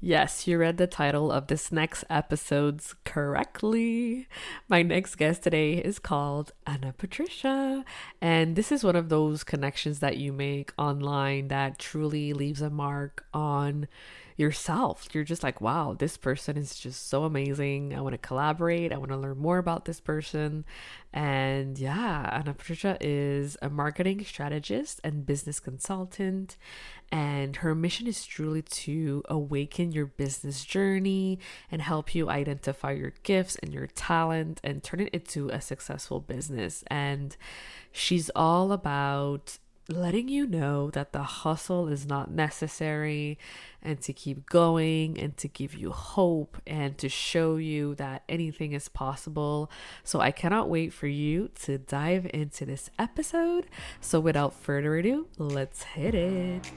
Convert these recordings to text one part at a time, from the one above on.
Yes, you read the title of this next episode's correctly. My next guest today is called Ana Patricia, and this is one of those connections that you make online that truly leaves a mark on yourself. You're just like, wow, this person is just so amazing. I want to collaborate. I want to learn more about this person. And yeah, Ana Patricia is a marketing strategist and business consultant. And her mission is truly to awaken your business journey and help you identify your gifts and your talent and turn it into a successful business. And she's all about letting you know that the hustle is not necessary and to keep going and to give you hope and to show you that anything is possible. So I cannot wait for you to dive into this episode. So without further ado, let's hit it.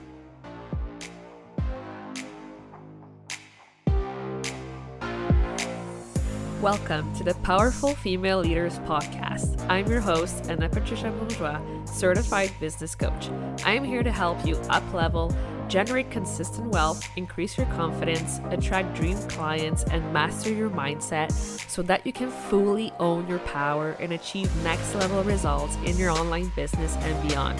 Welcome to the Powerful Female Leaders Podcast. I'm your host, Ana Patricia Leyva, certified business coach. I am here to help you up-level, generate consistent wealth, increase your confidence, attract dream clients, and master your mindset so that you can fully own your power and achieve next-level results in your online business and beyond.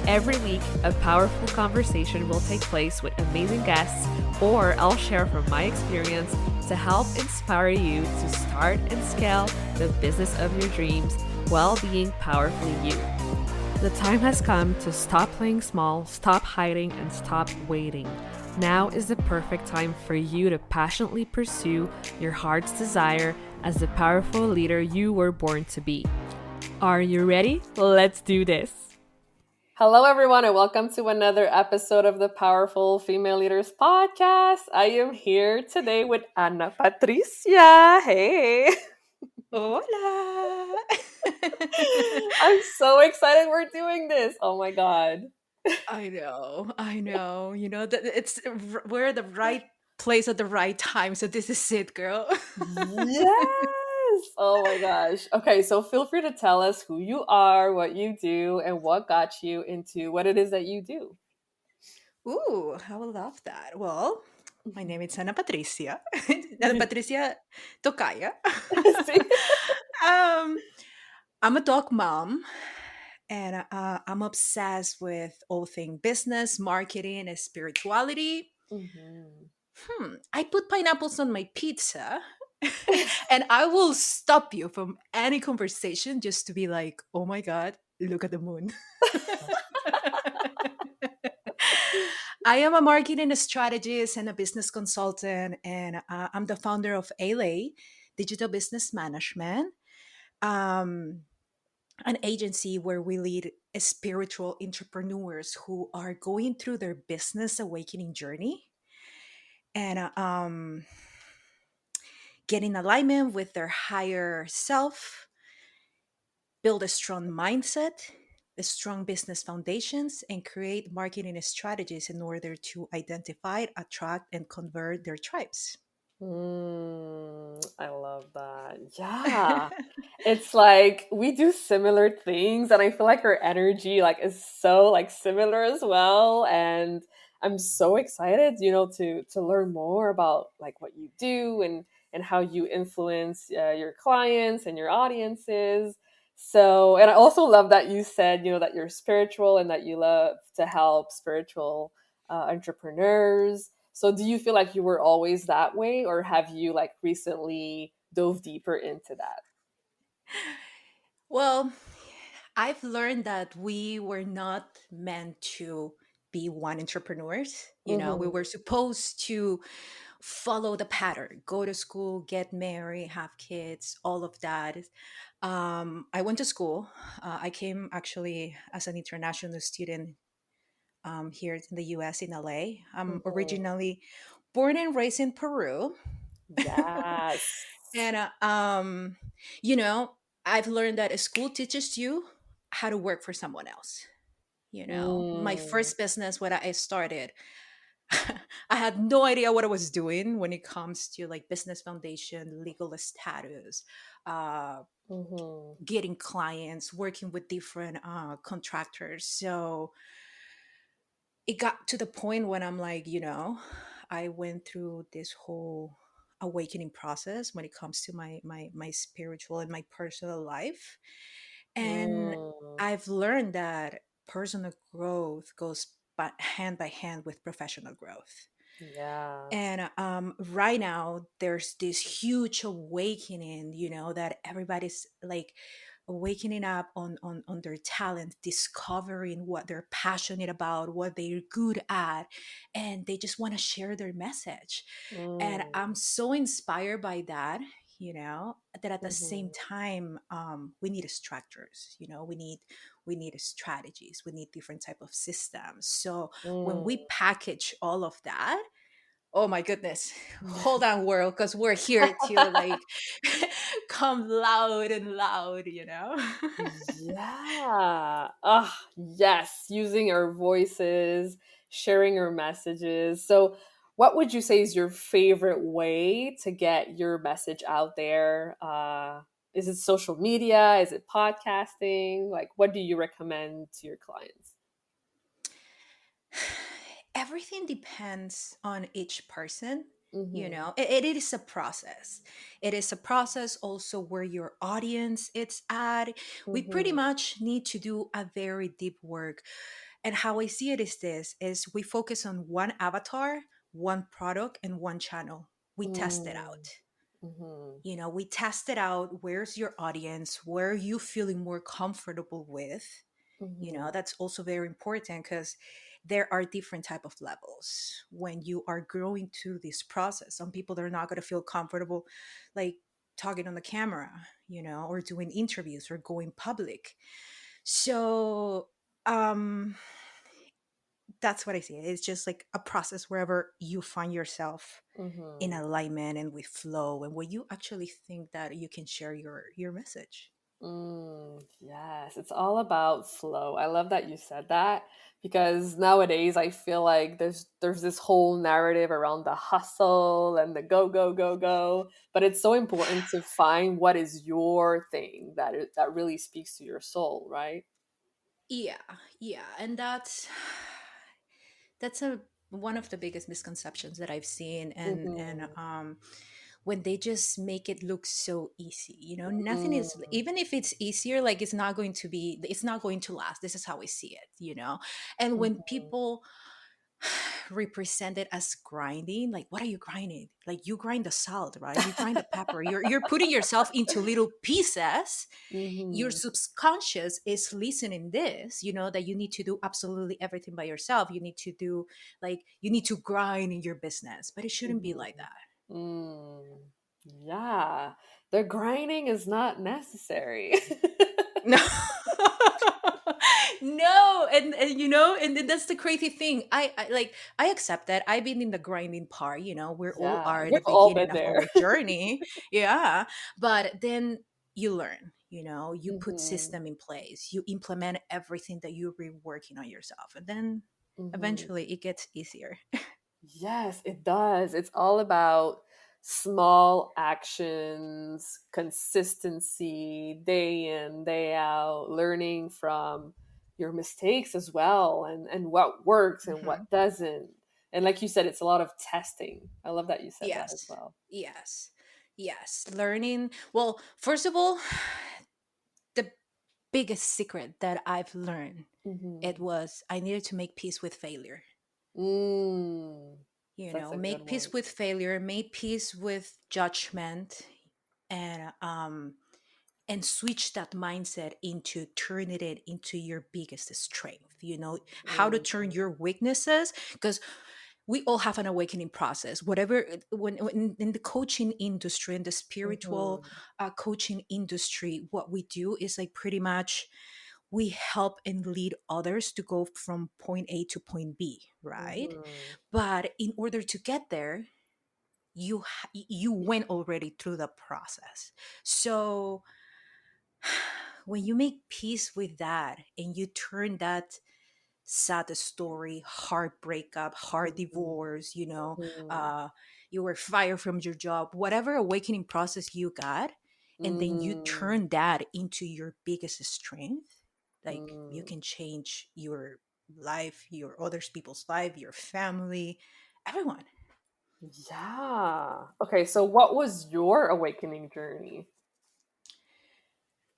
Every week, a powerful conversation will take place with amazing guests, or I'll share from my experience to help inspire you to start and scale the business of your dreams while being powerfully you. The time has come to stop playing small, stop hiding, and stop waiting. Now is the perfect time for you to passionately pursue your heart's desire as the powerful leader you were born to be. Are you ready? Let's do this. Hello, everyone, and welcome to another episode of the Powerful Female Leaders Podcast. I am here today with Ana Patricia. Hey. Hola. I'm so excited we're doing this. Oh my God. I know. We're at the right place at the right time. So this is it, girl. Yes. Oh my gosh. Okay, so feel free to tell us who you are, what you do, and what got you into what it is that you do. Ooh, I would love that. Well, my name is Ana Patricia. Ana Patricia Tocaya. See? um, I'm a dog mom, and I'm obsessed with all things business, marketing, and spirituality. Mhm. I put pineapples on my pizza. And I will stop you from any conversation just to be like, oh my God, look at the moon. I am a marketing strategist and a business consultant, and I'm the founder of ALA, Digital Business Management, um, an agency where we lead spiritual entrepreneurs who are going through their business awakening journey and get in alignment with their higher self, build a strong mindset, a strong business foundations, and create marketing strategies in order to identify, attract, and convert their tribes. I love that. Yeah. It's like we do similar things and I feel like our energy like is so like similar as well, and I'm so excited, to learn more about like what you do and how you influence your clients and your audiences. So, and I also love that you said, that you're spiritual and that you love to help spiritual entrepreneurs. So do you feel like you were always that way, or have you like recently dove deeper into that? Well, I've learned that we were not meant to be one entrepreneurs. We were Mhm. supposed to follow the pattern, go to school, get married, have kids, all of that. I went to school. I came actually as an international student here in the US in LA. I'm Mhm. originally born and raised in Peru. Yes. And, you know, I've learned that a school teaches you how to work for someone else. My Mm. first business when I started, I had no idea what I was doing when it comes to like business foundation, legal status, uh, Mhm. getting clients, working with different contractors. So it got to the point when I'm like, I went through this whole awakening process when it comes to my spiritual and my personal life. And Mm, I've learned that personal growth goes hand by hand with professional growth. yeah. And right now, there's this huge awakening, that everybody's like awakening up on their talent, discovering what they're passionate about, what they're good at, and they just want to share their message. And I'm Mm, so inspired by that, that at the same mhm, time, we need structures, we need strategies, we need different type of systems. So when we mm. package all of that, oh my goodness, hold on, world, because we're here to like come loud and loud. Yeah. Ah, yes. Using our voices, sharing our messages. So, what would you say is your favorite way to get your message out there? Is it social media? Is it podcasting? Like, what do you recommend to your clients? Everything depends on each person. Mm-hmm. It is a process. It is a process also where your audience it's at. We pretty Mm-hmm. much need to do a very deep work. And how I see it is this is we focus on one avatar, one product, and one channel. We test it out. Mm-hmm. We test it out. Where's your audience? Where are you feeling more comfortable with? Mm-hmm. That's also very important because there are different type of levels when you are growing through this process. Some people they're not going to feel comfortable like talking on the camera, or doing interviews or going public. So that's what I see. It's just like a process wherever you find yourself in Mm-hmm. alignment and with flow and where you actually think that you can share your message. Yes, it's all about flow. I love that you said that because nowadays I feel like there's this whole narrative around the hustle and the go go go go, but it's so important to find what is your thing that really speaks to your soul, right? Yeah, yeah, and that's a one of the biggest misconceptions that I've seen, and Mm-hmm. when they just make it look so easy, nothing is, Mm-hmm. even if it's easier, like it's not going to last. This is how I see it, and when people represent it as grinding, like what are you grinding? Like you grind the salt, right? You grind the pepper. You're putting yourself into little pieces. Your Mm-hmm. subconscious is listening this, that you need to do absolutely everything by yourself. You need to do like you need to grind in your business, but it shouldn't be like that. Mm-hmm. Mm. Yeah, the grinding is not necessary. No. No, and then that's the crazy thing. I like I accept that I've been in the grinding part. We all Yeah, are at we've the all beginning been of there. our journey. Yeah, but then you learn. You put Mhm, system in place. You implement everything that you've been working on yourself, and then mhm. eventually it gets easier. Yes, it does. It's all about small actions, consistency, day in, day out, learning from your mistakes as well, and what works and Mhm. what doesn't. And like you said, it's a lot of testing. I love that you said that as Yes, well. yes, yes. Learning. Well, first of all, the biggest secret that I've learned it Hmm. was I needed to make peace with failure. Mm, that's a good Make one. peace with failure, make peace with judgment, and switch that mindset into turning it into your biggest strength. How to turn Mhm, your weaknesses, because we all have an awakening process. Whatever, when in the coaching industry, in the spiritual mhm, coaching industry, what we do is like pretty much we help and lead others to go from point A to point B, right? mhm, But in order to get there, you went already through the process. So when you make peace with that and you turn that sad story, hard breakup, hard mhm, divorce, mhm. you were fired from your job, whatever awakening process you got, and then you Mm, turn that into your biggest strength, like you mm. can change your life, your others people's life, your family, everyone. Yeah. Okay, so what was your awakening journey?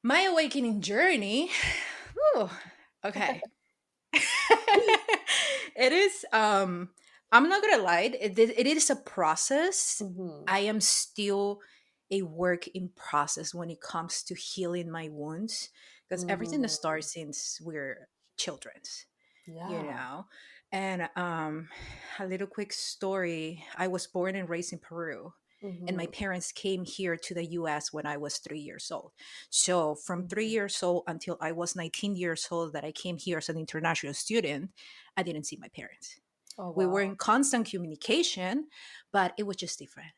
My awakening journey. Whew, okay. It is I'm not gonna lie, it is a process. Mm-hmm. I am still a work in process when it comes to healing my wounds, because everything that Mm, starts since we're children, you yeah. know. And a little quick story: I was born and raised in Peru, and my Mm-hmm. parents came here to the US when I was 3 years old. So from three Mm-hmm. years old until I was 19 years old, that I came here as an international student, I didn't see my parents. Oh, We were wow. in constant communication, but it was just different,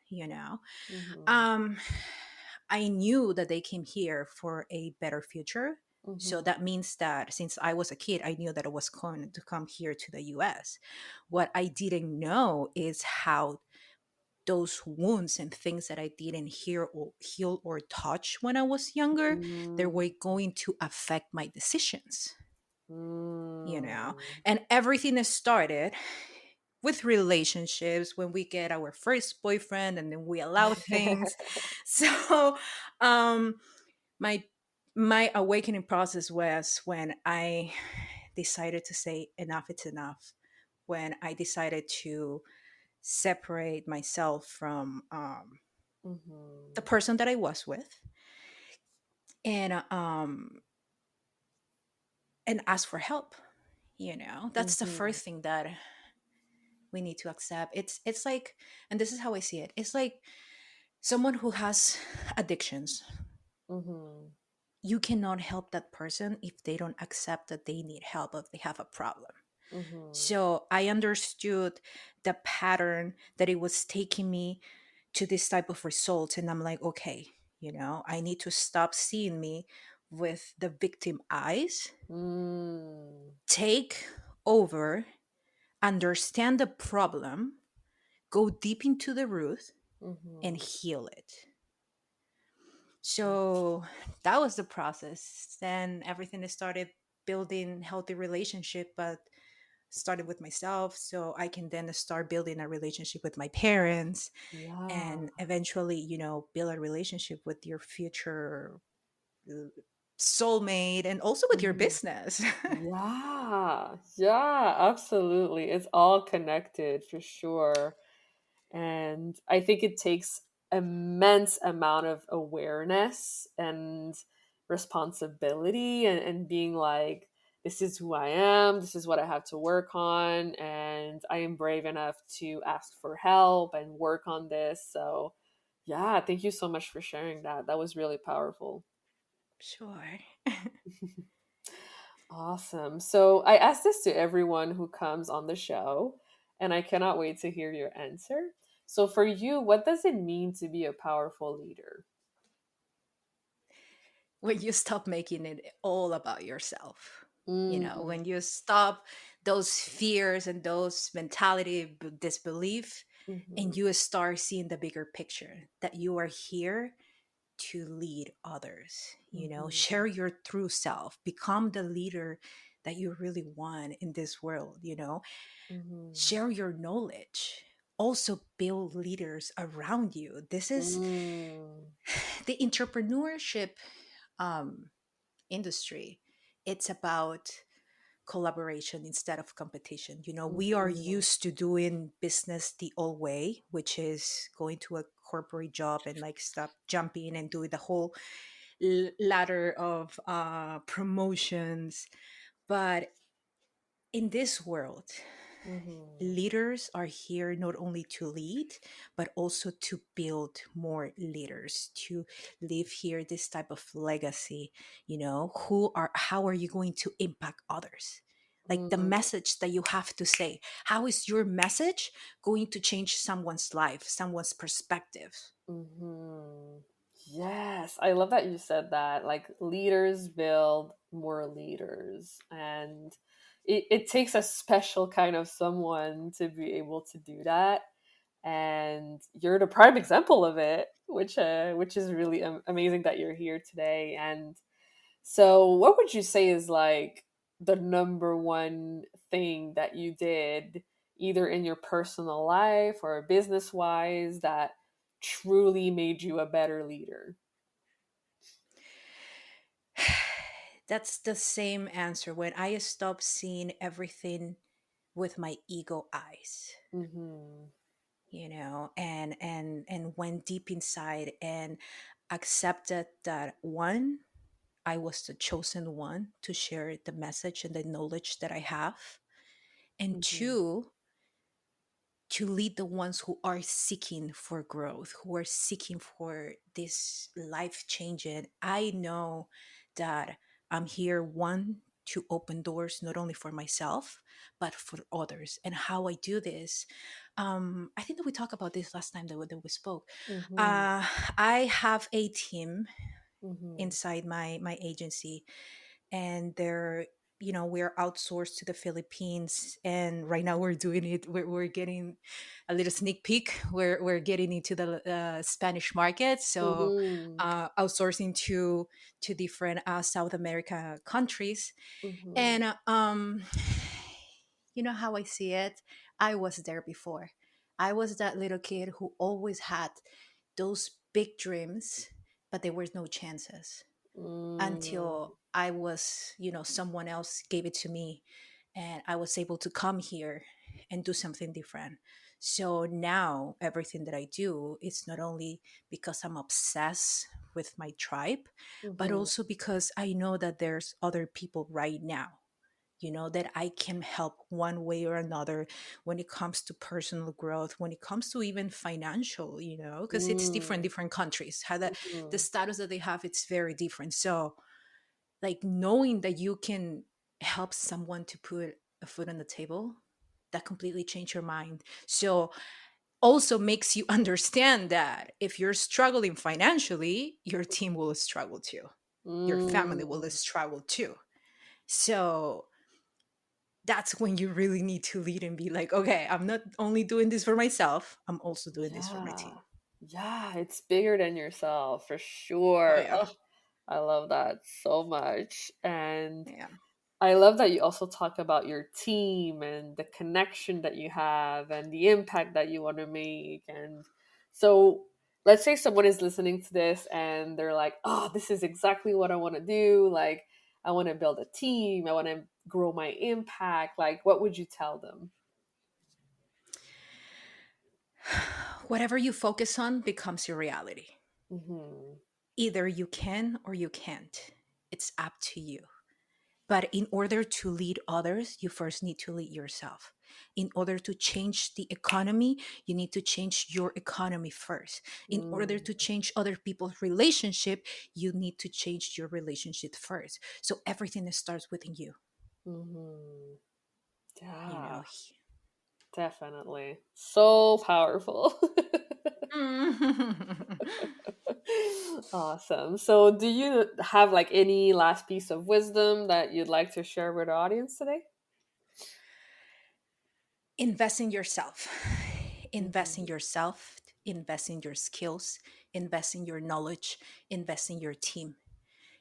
Mm-hmm. um, I knew that they came here for a better future. So Mm-hmm. that means that since I was a kid, I knew that I was going to come here to the US. What I didn't know is how those wounds and things that I didn't heal or touch when I was younger, they Mm-hmm. were going to affect my decisions, you know? Mm-hmm. And everything that started with relationships when we get our first boyfriend and then we allow things. So, um, my my awakening process was when I decided to say enough it's enough, when I decided to separate myself from the person that I was with, and and ask for help. That's the Mm-hmm. first thing that we need to accept. It's like, and this is how I see it, it's like someone who has addictions. Mm-hmm. You cannot help that person if they don't accept that they need help, if they have a problem. Mm-hmm. So I understood the pattern that it was taking me to this type of results. And I'm like, okay, I need to stop seeing me with the victim eyes, Mm-hmm. take over, understand the problem, go deep into the root, and Mm-hmm. heal it. So that was the process. Then everything started building healthy relationship, but started with myself so I can then start building a relationship with my parents, Yeah. and eventually, build a relationship with your future uh, soulmate, and also with your Mm-hmm. business. Yeah. Yeah, absolutely. It's all connected for sure. And I think it takes immense amount of awareness and responsibility and being like, this is who I am, this is what I have to work on, and I am brave enough to ask for help and work on this. So yeah, thank you so much for sharing that. That was really powerful. Sure. Awesome. So I ask this to everyone who comes on the show, and I cannot wait to hear your answer. So, for you, what does it mean to be a powerful leader? When you stop making it all about yourself, Mm, when you stop those fears and those mentality disbelief, hmm. and you start seeing the bigger picture, that you are here to lead others, Hmm. share your true self, become the leader that you really want in this world, Hmm. share your knowledge, also build leaders around you. This is Mm, the entrepreneurship um, industry. It's about collaboration instead of competition. We are mhm, used to doing business the old way, which is going to a corporate job and like stop jumping and doing the whole ladder of promotions. But in this world, mhm, leaders are here not only to lead, but also to build more leaders, to live here this type of legacy. How are you going to impact others? Like the mhm, message that you have to say, how is your message going to change someone's life, someone's perspective? mhm. Yes, I love that you said that. Like, leaders build more leaders. And it takes a special kind of someone to be able to do that. And you're the prime example of it, which is really amazing that you're here today. And so, what would you say is like the number one thing that you did either in your personal life or business wise, that truly made you a better leader? That's the same answer. When I stopped seeing everything with my ego eyes, Mm-hmm. and went deep inside and accepted that, one, I was the chosen one to share the message and the knowledge that I have, and Mm-hmm. two, to lead the ones who are seeking for growth, who are seeking for this life changing. I know that I'm here, one, to open doors not only for myself but for others. And how I do this, I think that we talked about this last time that we spoke. Mm-hmm. uh, I have a team Mm-hmm. inside my agency, and we're outsourced to the Philippines, and right now we're doing it, we're getting a little sneak peek, we're getting into the Spanish market, so Mm-hmm. outsourcing to different South America countries. Mm-hmm. And you know how I see it, I was there before. I was that little kid who always had those big dreams, but there was no chances Mm-hmm. until I was, someone else gave it to me, and I was able to come here and do something different. So now everything that I do, it's not only because I'm obsessed with my tribe, but Mm-hmm. also because I know that there's other people right now, that I can help one way or another when it comes to personal growth, when it comes to even financial, because it's different countries, how the Mm-hmm. status that they have, it's very different. So, like, knowing that you can help someone to put a food on the table, that completely changed your mind. So also makes you understand that if you're struggling financially, your team will struggle too, your family will Mm. struggle too. So that's when you really need to lead and be like, okay, I'm not only doing this for myself, I'm also doing this for my Yeah. team. Yeah, it's bigger than yourself for Oh sure. yeah. Oh, I love that so much. And Yeah. I love that you also talk about your team and the connection that you have and the impact that you want to make. And so, let's say someone is listening to this and they're like, oh, this is exactly what I want to do. Like, I want to build a team, I want to grow my impact. Like, what would you tell them? Whatever you focus on becomes your reality. Mm-hmm. Either you can or you can't. It's up to you. But in order to lead others, you first need to lead yourself. In order to change the economy, you need to change your economy first. In order Mm-hmm. to change other people's relationship, you need to change your relationship first. So everything starts within you, Mm-hmm. you Yeah. know. Definitely. So powerful. Awesome. So, do you have like any last piece of wisdom that you'd like to share with the audience today? Invest in yourself. Invest in Mm-hmm. yourself, invest in your skills, invest in your knowledge, invest in your team,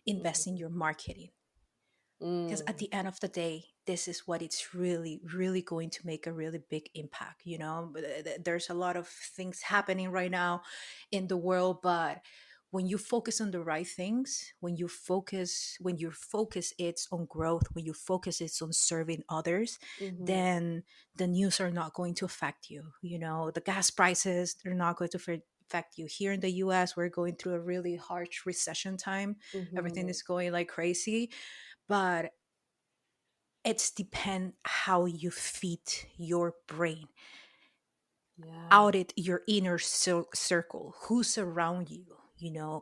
invest in Mm-hmm. your marketing. Because at Mm, the end of the day, this is what it's really really going to make a really big impact. But there's a lot of things happening right now in the world, but when you focus on the right things, when your focus it's on growth, when you focus it's on serving others, mm-hmm. then the news are not going to affect you. The gas prices, they're not going to affect you. Here in the US, we're going through a really harsh recession time. Everything Mm-hmm. is going like crazy, but it's depend how you feed your brain, Yeah. audit your inner circle, who's around you,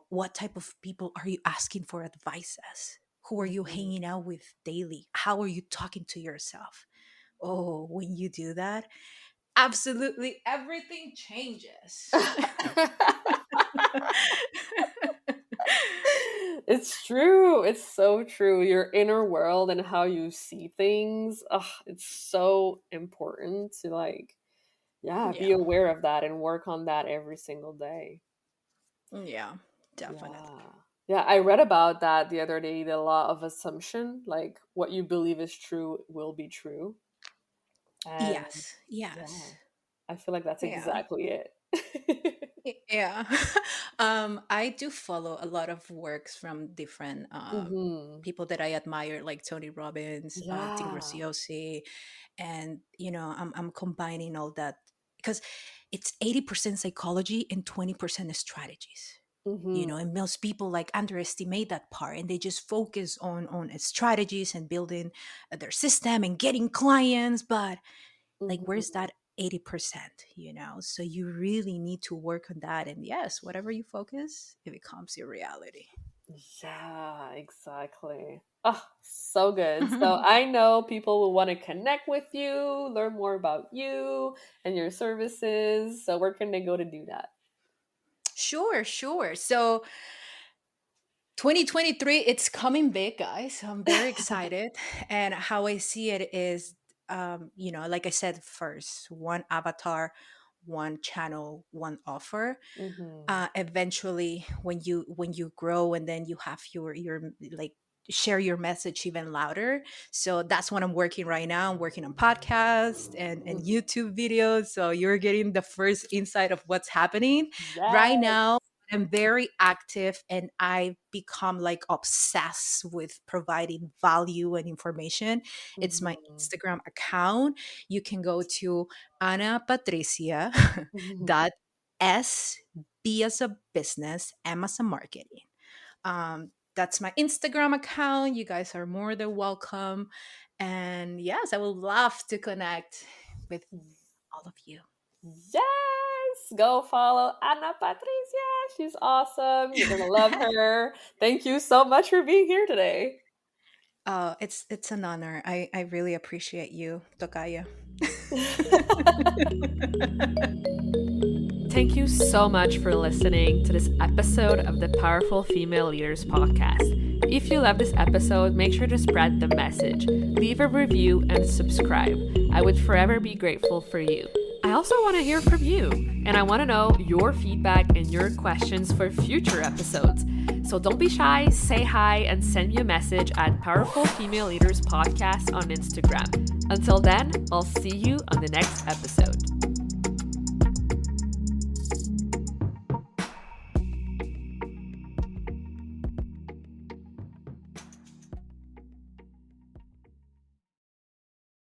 what type of people are you asking for advices, who are you Mm-hmm. hanging out with daily, how are you talking to yourself. Oh, when you do that, absolutely everything changes. It's true. It's so true. Your inner world and how you see things. Ugh, it's so important to like, yeah, be Yeah. aware of that and work on that every single day. Yeah, definitely. Yeah. Yeah, I read about that the other day, the law of assumption, like what you believe is true will be true. And Yes, yeah, yes. I feel like that's Yeah. exactly it. Yeah. I do follow a lot of works from different Hmm. people that I admire, like Tony Robbins, Dean Yeah. Graziosi, and I'm combining all that because it's 80% psychology and 20% strategies. Hmm. And most people like underestimate that part, and they just focus on strategies and building their system and getting clients, but like where's Hmm. that 80%? So you really need to work on that, and yes, whatever you focus, it becomes your reality. Yeah, exactly. Oh, so good. So I know people will want to connect with you, learn more about you and your services. So where can they go to do that? Sure, sure. So 2023, it's coming big, guys. I'm very excited. And how I see it is, like I said, first, one avatar, one channel, one offer. Hmm. Eventually, when you grow, and then you have your like share your message even louder. So that's what I'm working right now. I'm working on podcasts and Hmm. YouTube videos, so you're getting the first insight of what's happening right Yes. now. I'm very active, and I become like obsessed with providing value and information. It's my Hmm. Instagram account. You can go to Ana Patricia dot S, B as a business, M as a marketing. That's my Instagram account. You guys are more than welcome. And yes, I would love to connect with all of you. Yes. Go follow Ana Patricia. She's awesome. You're going to love her. Thank you so much for being here today. It's an honor. I really appreciate you, Tokaya. Thank you so much for listening to this episode of the Powerful Female Leaders podcast. If you love this episode, make sure to spread the message, leave a review, and subscribe. I would forever be grateful for you. I also want to hear from you, and I want to know your feedback and your questions for future episodes. So don't be shy, say hi, and send me a message at Powerful Female Leaders Podcast on Instagram. Until then, I'll see you on the next episode.